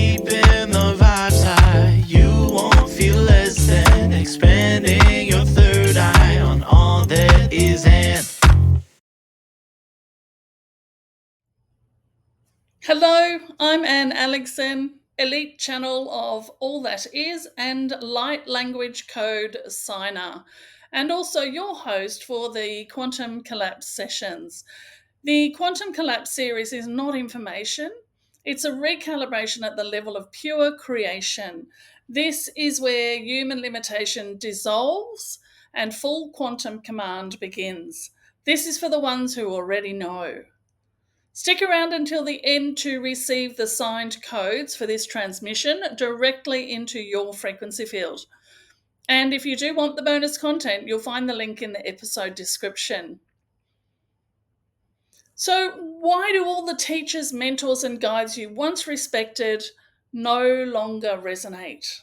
keeping the vibes high. You won't feel less than, expanding your third eye on all that is and. Hello, I'm Ann Alexen, elite channel of All That Is and Light Language Code Signer, and also your host for the Quantum Collapse sessions. The Quantum Collapse series is not information, it's a recalibration at the level of pure creation. This is where human limitation dissolves and full quantum command begins. This is for the ones who already know. Stick around until the end to receive the signed codes for this transmission directly into your frequency field. And if you do want the bonus content, you'll find the link in the episode description. So, why do all the teachers, mentors, and guides you once respected no longer resonate?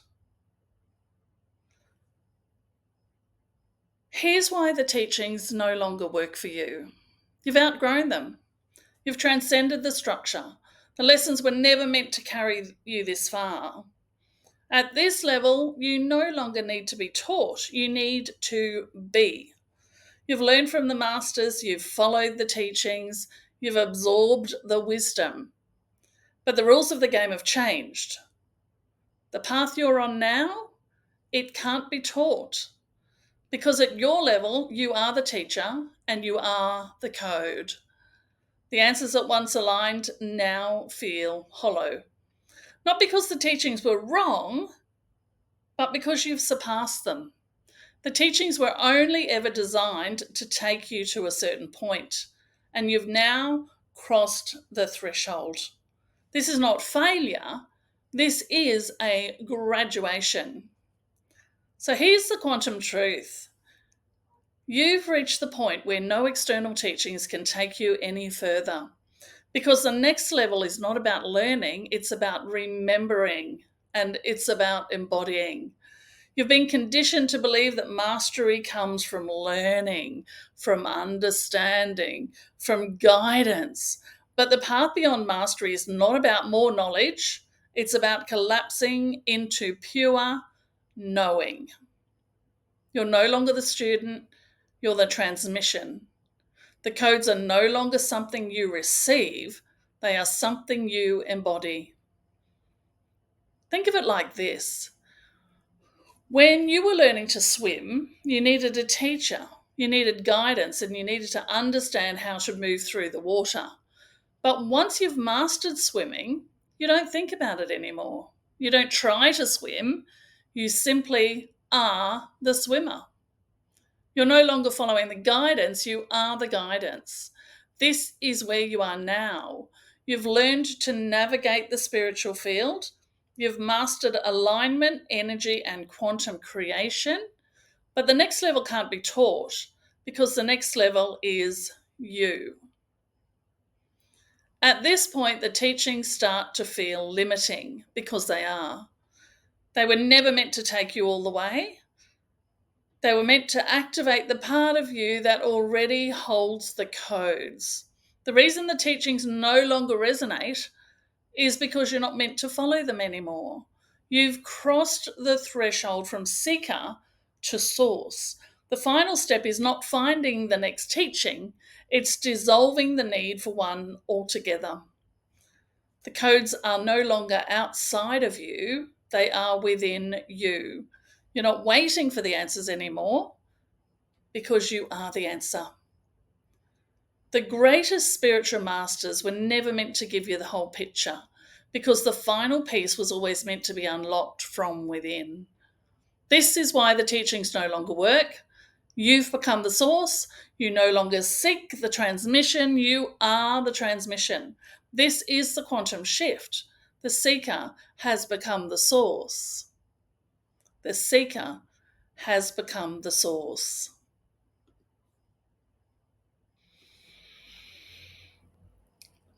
Here's why the teachings no longer work for you. You've outgrown them. You've transcended the structure. The lessons were never meant to carry you this far. At this level, you no longer need to be taught, you need to be. You've learned from the masters, you've followed the teachings, you've absorbed the wisdom. But the rules of the game have changed. The path you're on now, it can't be taught. Because at your level, you are the teacher and you are the code. The answers that once aligned now feel hollow. Not because the teachings were wrong, but because you've surpassed them. The teachings were only ever designed to take you to a certain point, and you've now crossed the threshold. This is not failure, this is a graduation. So here's the quantum truth. You've reached the point where no external teachings can take you any further, because the next level is not about learning, it's about remembering, and it's about embodying. You've been conditioned to believe that mastery comes from learning, from understanding, from guidance. But the path beyond mastery is not about more knowledge, it's about collapsing into pure knowing. You're no longer the student, you're the transmission. The codes are no longer something you receive, they are something you embody. Think of it like this. When you were learning to swim, you needed a teacher, you needed guidance, and you needed to understand how to move through the water. But once you've mastered swimming, you don't think about it anymore. You don't try to swim, you simply are the swimmer. You're no longer following the guidance, you are the guidance. This is where you are now. You've learned to navigate the spiritual field. You've mastered alignment, energy, and quantum creation. But the next level can't be taught because the next level is you. At this point, the teachings start to feel limiting because they are. They were never meant to take you all the way. They were meant to activate the part of you that already holds the codes. The reason the teachings no longer resonate is because you're not meant to follow them anymore. You've crossed the threshold from seeker to source. The final step is not finding the next teaching, it's dissolving the need for one altogether. The codes are no longer outside of you, they are within you. You're not waiting for the answers anymore because you are the answer. The greatest spiritual masters were never meant to give you the whole picture because the final piece was always meant to be unlocked from within. This is why the teachings no longer work. You've become the source. You no longer seek the transmission. You are the transmission. This is the quantum shift. The seeker has become the source. The seeker has become the source.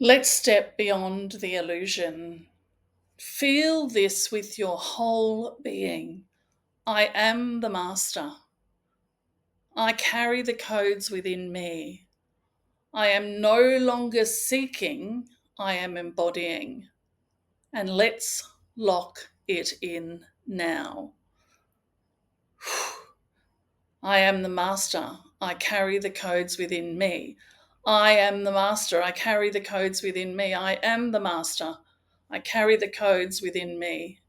Let's step beyond the illusion. Feel this with your whole being. I am the master. I carry the codes within me. I am no longer seeking, I am embodying. And let's lock it in now. I am the master. I carry the codes within me. I am the master. I carry the codes within me. I am the master. I carry the codes within me.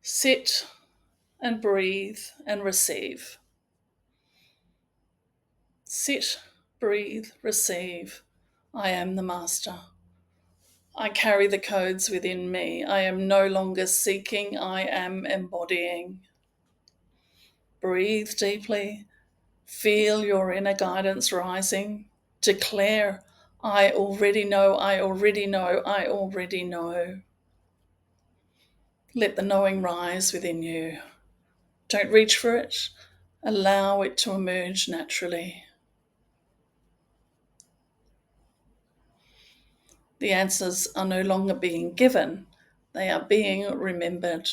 Sit and breathe and receive. Sit, breathe, receive. I am the master. I carry the codes within me. I am no longer seeking. I am embodying. Breathe deeply. Feel your inner guidance rising. Declare, I already know, I already know, I already know. Let the knowing rise within you. Don't reach for it. Allow it to emerge naturally. The answers are no longer being given. They are being remembered.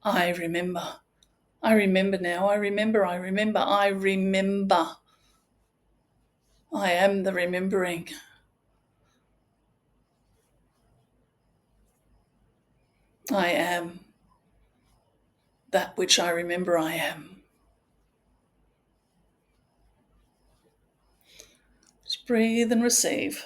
I remember. I remember now. I remember. I remember. I remember. I am the remembering. I am that which I remember I am. Just breathe and receive.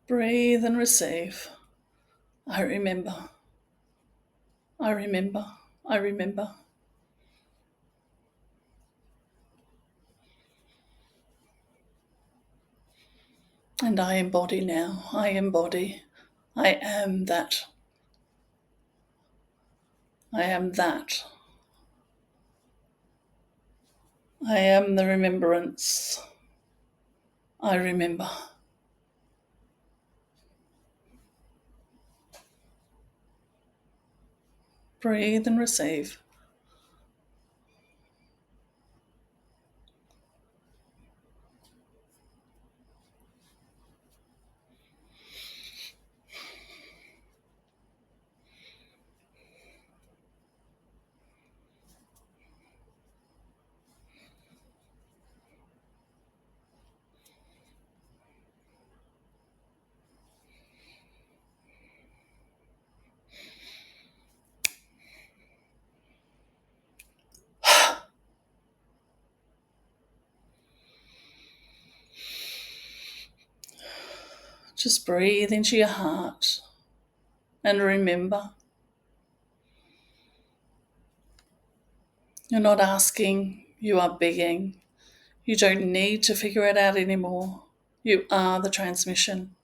Breathe and receive. I remember. I remember. I remember. And I embody now. I embody. I am that. I am that. I am the remembrance. I remember. Breathe and receive. Just breathe into your heart and remember. You're not asking, you are being. You don't need to figure it out anymore. You are the transmission.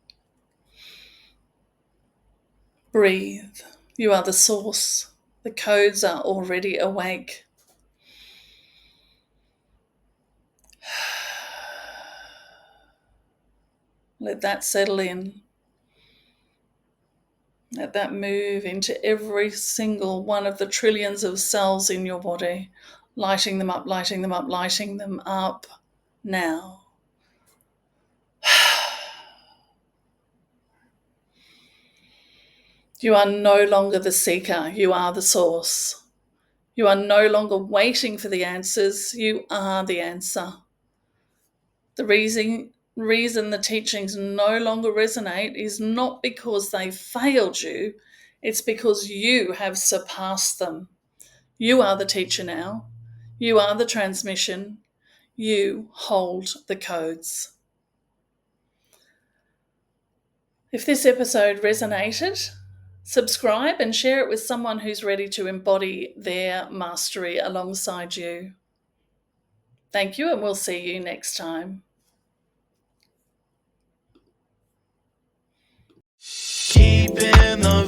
Breathe. You are the source. The codes are already awake. Let that settle in. Let that move into every single one of the trillions of cells in your body, lighting them up, lighting them up, lighting them up now. You are no longer the seeker, you are the source. You are no longer waiting for the answers, you are the answer. The reason the teachings no longer resonate is not because they failed you, it's because you have surpassed them. You are the teacher now. You are the transmission. You hold the codes. If this episode resonated, subscribe and share it with someone who's ready to embody their mastery alongside you. Thank you, and we'll see you next time. Keeping the